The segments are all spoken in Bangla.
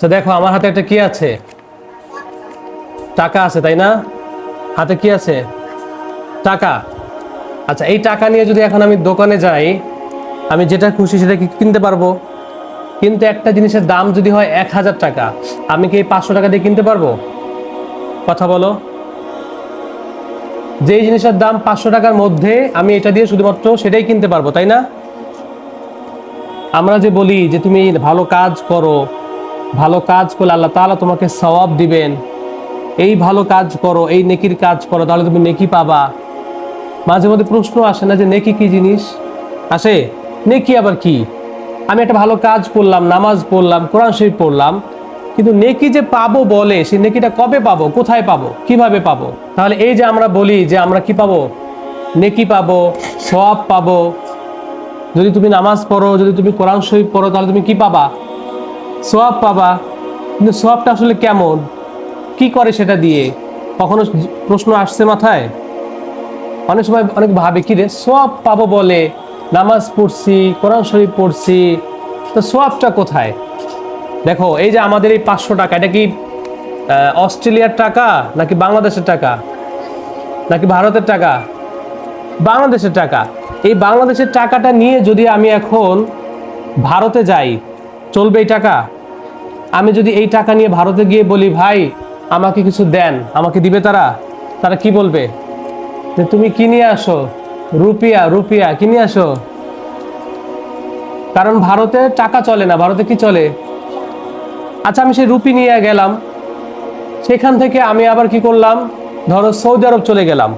তো দেখো আমার হাতে একটা কি আছে, টাকা আছে তাই না? হাতে কি আছে? টাকা। আচ্ছা, এই টাকা নিয়ে যদি এখন আমি দোকানে যাই, আমি যেটা খুশি সেটা কি কিনতে পারবো? কিন্তু একটা জিনিসের দাম যদি হয় 1000 টাকা, আমি কি এই 500 টাকা দিয়ে কিনতে পারবো? কথা বলো। যেই জিনিসের দাম 500 টাকার মধ্যে আমি এটা দিয়ে শুধুমাত্র সেটাই কিনতে পারবো, তাই না? আমরা যে বলি যে তুমি ভালো কাজ করো, ভালো কাজ করলে আল্লাহ তাআলা তোমাকে সওয়াব দিবেন, এই ভালো কাজ করো, এই নেকির কাজ করো, তাহলে তুমি নেকি পাবা। মাঝে মধ্যে প্রশ্ন আসে না যে নেকি কি জিনিস? আসে। নেকি আবার কি? আমি একটা ভালো কাজ করলাম, নামাজ পড়লাম, কোরআন শরীফ পড়লাম, কিন্তু নেকি যে পাবো বলে, সেই নেকিটা কবে পাবো, কোথায় পাবো, কিভাবে পাবো? তাহলে এই যে আমরা বলি যে আমরা কি পাবো, নেকি পাবো, সওয়াব পাবো। যদি তুমি নামাজ পড়ো, যদি তুমি কোরআন শরীফ পড়ো, তাহলে তুমি কি পাবা? সওয়াব পাবা। কিন্তু সওয়াবটা আসলে কেমন, কি করে সেটা দিয়ে? কখনো প্রশ্ন আসছে মাথায়? অনেক সময় অনেক ভাবে কি রে, সওয়াব পাবো বলে নামাজ পড়ছি, কোরআন শরীফ পড়ছি, তো সওয়াবটা কোথায়? দেখো এই যে আমাদের এই 500 টাকা, এটা কি অস্ট্রেলিয়ার টাকা নাকি বাংলাদেশের টাকা নাকি ভারতের টাকা? বাংলাদেশের টাকা। এই বাংলাদেশের টাকাটা নিয়ে যদি আমি এখন ভারতে যাই, চলবে এই টাকা? আমি যদি এই টাকা নিয়ে ভারতে গিয়ে বলি ভাই আমাকে কিছু দেন, আমাকে দিবে তারা? তারা কি বলবে? যে তুমি কি নিয়ে আসো? রুপিয়া, রুপিয়া কি নিয়ে আসো? কারণ ভারতে টাকা চলে না, ভারতে কি চলে? আচ্ছা, আমি সেই রুপি নিয়ে গেলাম, সেখান থেকে আমি আবার কি করলাম, ধরো সৌদি আরব চলে গেলাম।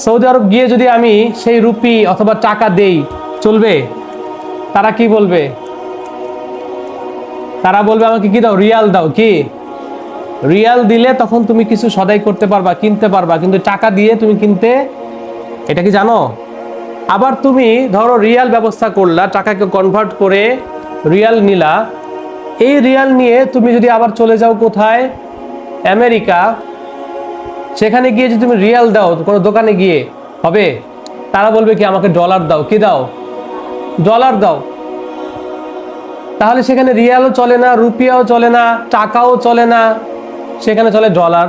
সৌদি আরব গিয়ে যদি আমি সেই রুপি অথবা টাকা দেই, চলবে? তারা কি বলবে? তারা বলবে আমাকে কি দাও, রিয়াল দাও। কি রিয়াল দিলে তখন তুমি কিছু সদাই করতে পারবা, কিনতে পারবা, কিন্তু টাকা দিয়ে তুমি কিনতে, এটা কি জানো? আবার তুমি ধরো রিয়াল ব্যবস্থা করলা, টাকাকে কনভার্ট করে রিয়াল নিলা, এই রিয়াল নিয়ে তুমি যদি আবার চলে যাও কোথায়, আমেরিকা, সেখানে গিয়ে যদি তুমি রিয়াল দাও কোনো দোকানে গিয়ে, হবে? তারা বলবে কি আমাকে ডলার দাও। কি দাও? ডলার দাও। তাহলে সেখানে রিয়ালও চলে না, রুপিয়াও চলে না, টাকাও চলে না, সেখানে চলে ডলার।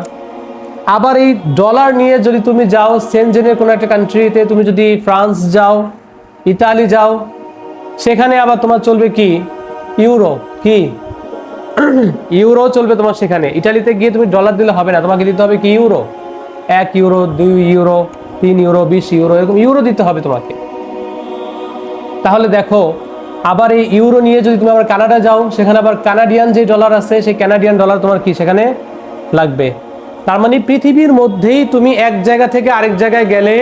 আবার এই ডলার নিয়ে যদি তুমি যাও সেনজেনের কোনো একটা কান্ট্রিতে, তুমি যদি ফ্রান্স যাও, ইতালি যাও, সেখানে আবার তোমার চলবে কি, ইউরো। কি ইউরো চলবে তোমার সেখানে। ইটালিতে গিয়ে তুমি ডলার দিলে হবে না, তোমাকে দিতে হবে কি, euro. 1 euro, 2 euro, 3 euro, 20 euro, এরকম ইউরো দিতে হবে তোমাকে। তাহলে দেখো, আবার এই ইউরো নিয়ে যদি তুমি আবার কানাডা যাও, সেখানে আবার কানাডিয়ান যে ডলার আছে, সেই কানাডিয়ান ডলার তোমার কি সেখানে লাগবে। তার মানে পৃথিবীর মধ্যেই তুমি এক জায়গা থেকে আরেক জায়গায় গেলে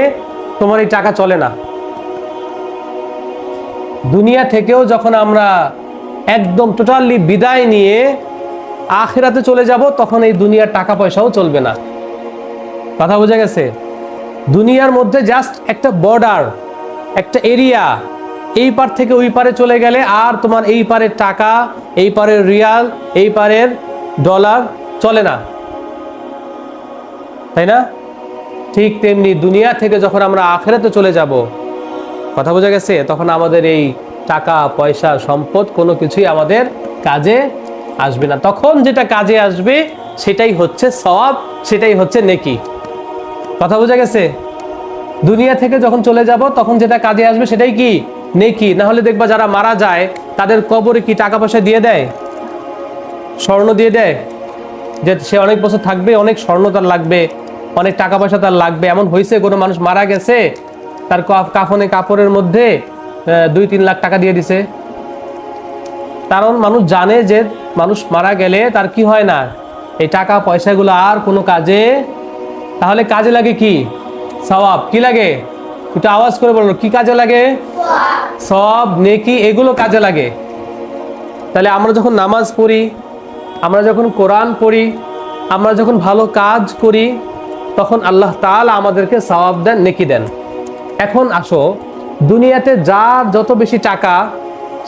তোমার এই টাকা চলে না। দুনিয়া থেকেও যখন আমরা একদম টোটালি বিদায় নিয়ে আখিরাতে চলে যাব, তখন এই দুনিয়ার টাকা পয়সাও চলবে না। কথা বোঝা গেছে? দুনিয়ার মধ্যে জাস্ট একটা বর্ডার, একটা এরিয়া, এই পার থেকে ওই পারে চলে গেলে আর তোমার এই পারের টাকা, এই পারের রিয়াল, এই পারের ডলার চলে না, তাই না? ঠিক তেমনি দুনিয়া থেকে যখন আমরা আখিরাতে চলে যাব, কথা বোঝা গেছে, তখন আমাদের এই টাকা পয়সা সম্পদ কোনো কিছুই আমাদের কাজে আসবে না। তখন যেটা কাজে আসবে সেটাই হচ্ছে সওয়াব, সেটাই হচ্ছে নেকি। কথা বোঝা গেছে? দুনিয়া থেকে যখন চলে যাব তখন যেটা কাজে আসবে সেটাই কি, নেকি। না হলে দেখবা যারা মারা যায় তাদের কবরে কি টাকা পয়সা দিয়ে দেয়, স্বর্ণ দিয়ে দেয়, যে সে অনেক বছর থাকবে, অনেক স্বর্ণ তার লাগবে, অনেক টাকা পয়সা তার লাগবে। এমন হয়েছে কোনো মানুষ মারা গেছে, তার কাফনে কাপড়ের মধ্যে 2-3 লাখ টাকা দিয়ে দিছে। কারণ মানুষ জানে যে মানুষ মারা গেলে তার কি হয় না, এই টাকা পয়সাগুলো আর কোনো কাজে। তাহলে কাজে লাগে কি, সওয়াব। কি লাগে, একটু আওয়াজ করে বলো, কি কাজে লাগে? সওয়াব, নেকি, এগুলো কাজে লাগে। তাহলে আমরা যখন নামাজ পড়ি, আমরা যখন কোরআন পড়ি, আমরা যখন ভালো কাজ করি, তখন আল্লাহ তাআলা আমাদেরকে সওয়াব দেন, নেকি দেন। এখন আসো, দুনিয়াতে যার যত বেশি টাকা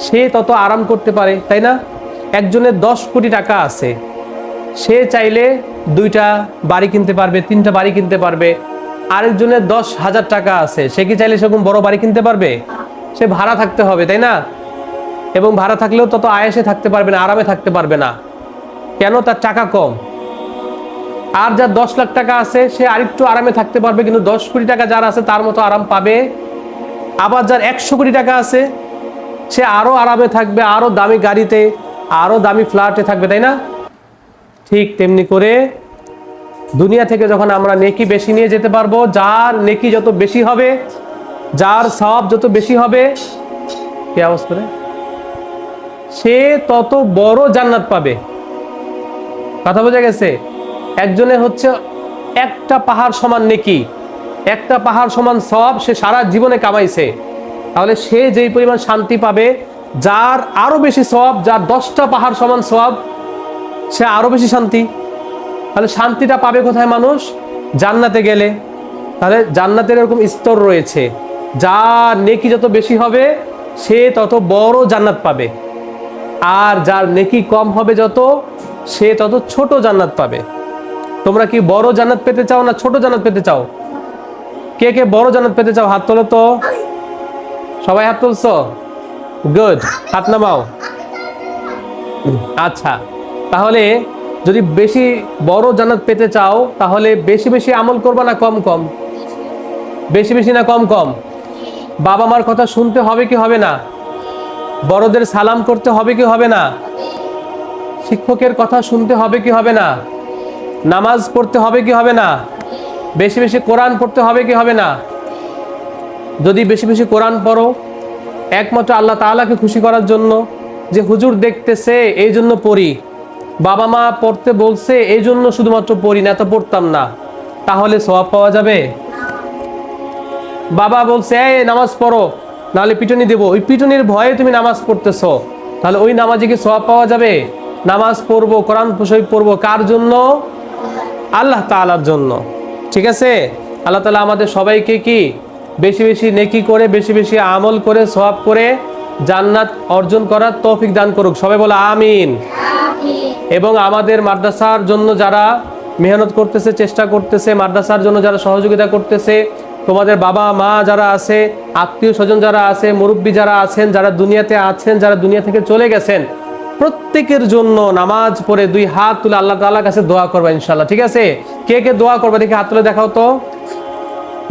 সে তত আরাম করতে পারে, তাই না? একজনের 10 কোটি টাকা আছে, সে চাইলে 2টা বাড়ি কিনতে পারবে, 3টা বাড়ি কিনতে পারবে। আরেকজনের 10,000 টাকা আছে, সে কি চাইলে সেরকম বড় বাড়ি কিনতে পারবে? সে ভাড়া থাকতে হবে, তাই না? এবং ভাড়া থাকলেও তত আয়েসে থাকতে পারবে না, আরামে থাকতে পারবে না। কেন? তার টাকা কম। আর যার 10 লাখ টাকা আছে সে আরেকটু আরামে থাকতে পারবে, কিন্তু 10 কোটি টাকা যার আছে তার মতো আরাম পাবে? আবার যার 100 কোটি টাকা আছে সে আরো আরামে থাকবে, আরো দামি গাড়িতে, আরো দামি ফ্ল্যাটে থাকবে, তাই না? ঠিক তেমনি করে দুনিয়া থেকে যখন আমরা নেকি বেশি নিয়ে যেতে পারবো, যার নেকি যত বেশি হবে, যার সওয়াব যত বেশি হবে, কি আওয়াজ করে, সে তত বড় জান্নাত পাবে। কথা বোঝা গেছে? একজনের হচ্ছে একটা পাহাড় সমান নেকি, একটা পাহাড় সমান সওয়াব সে সারা জীবনে কামাইছে, তাহলে সে যেই পরিমাণ শান্তি পাবে, যার আরো বেশি সওয়াব, যার 10টা পাহাড় সমান সওয়াব, সে আরো বেশি শান্তি। তাহলে শান্তিটা পাবে কোথায় মানুষ? জান্নাতে গেলে। তাহলে জান্নাতের এরকম স্তর রয়েছে, যার নেকি যত বেশি হবে সে তত বড় জান্নাত পাবে, আর যার নেকি কম হবে যত, সে তত ছোট জান্নাত পাবে। তোমরা কি বড় জান্নাত পেতে চাও না ছোট জান্নাত পেতে চাও? কে কে বড় জান্নাত পেতে চাও? হাত তোলো তো। সবাই হাত তুলছো? গুড, হাত নামাও। আচ্ছা, তাহলে যদি বেশি বড় জান্নাত পেতে চাও, তাহলে বেশি বেশি আমল করবা না কম কম? বেশি বেশি না কম কম? বাবা মার কথা শুনতে হবে কি হবে না? বড়দের সালাম করতে হবে কি হবে না? শিক্ষকের কথা শুনতে হবে কি হবে না? নামাজ পড়তে হবে কি হবে না? বেশি বেশি কোরআন পড়তে হবে কি হবে না? যদি বেশি বেশি কোরআন পড়ো একমাত্র আল্লাহ তাআলাকে খুশি করার জন্য, যে হুজুর দেখতেছে এই জন্য পড়ি, বাবা মা পড়তে বলছে এই জন্য শুধুমাত্র পড়ি, না তো পড়তাম না, তাহলে সওয়াব পাওয়া যাবে? বাবা বলছে এই নামাজ পড়ো নাহলে পিটুনি দেবো, ওই পিটুনির ভয়ে তুমি নামাজ পড়তেছো, তাহলে ওই নামাজে কি সওয়াব পাওয়া যাবে? নামাজ পড়বো, কোরআন শরীফ পড়বো, কার জন্য? আল্লাহ তাআলার জন্য। ঠিক আছে? আল্লাহ তাআলা আমাদের সবাইকে কি বেশি বেশি নেকি করে, বেশি বেশি আমল করে, সওয়াব করে জান্নাত অর্জন করার তৌফিক দান করুক। সবাই বলে আমিন। এবং আমাদের মাদ্রাসার জন্য যারা মেহনত করতেছে, চেষ্টা করতেছে, মাদ্রাসার জন্য যারা সহযোগিতা করতেছে, তোমাদের বাবা মা যারা আছে, আত্মীয় স্বজন যারা আছে, মুরব্বী যারা আছেন, যারা দুনিয়াতে আছেন, যারা দুনিয়া থেকে চলে গেছেন, প্রত্যেকের জন্য নামাজ পড়ে 2 হাত তুলে আল্লাহ তাআলার কাছে দোয়া করবা ইনশাআল্লাহ। ঠিক আছে? কে কে দোয়া করবা দেখি হাত তুলে দেখাও তো।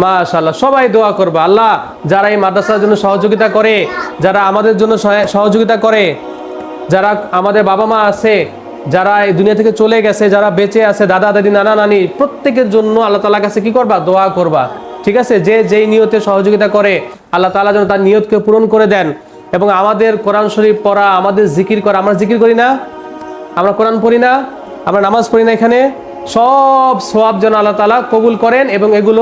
মাশাআল্লাহ, সবাই দোয়া করবা। আল্লাহ, যারা এই মাদ্রাসার জন্য সহযোগিতা করে, যারা আমাদের জন্য সহযোগিতা করে, যারা আমাদের বাবা মা আছে, যারা এই দুনিয়া থেকে চলে গেছে, যারা বেঁচে আছে, দাদা দাদি, নানা নানি, প্রত্যেকের জন্য আল্লাহ তাআলার কাছে কি করবা? দোয়া করবা। ঠিক আছে? যে যেই নিয়তে সহযোগিতা করে আল্লাহ তাআলা যেন তার নিয়তকে পূরণ করে দেন। এবং আমাদের কোরআন শরীফ পড়া, আমাদের জিকির করা, আমরা জিকির করি না, আমরা কোরআন পড়ি না, আমরা নামাজ পড়ি না, এখানে সব সওয়াব যেন আল্লাহ তাআলা কবুল করেন এবং এগুলো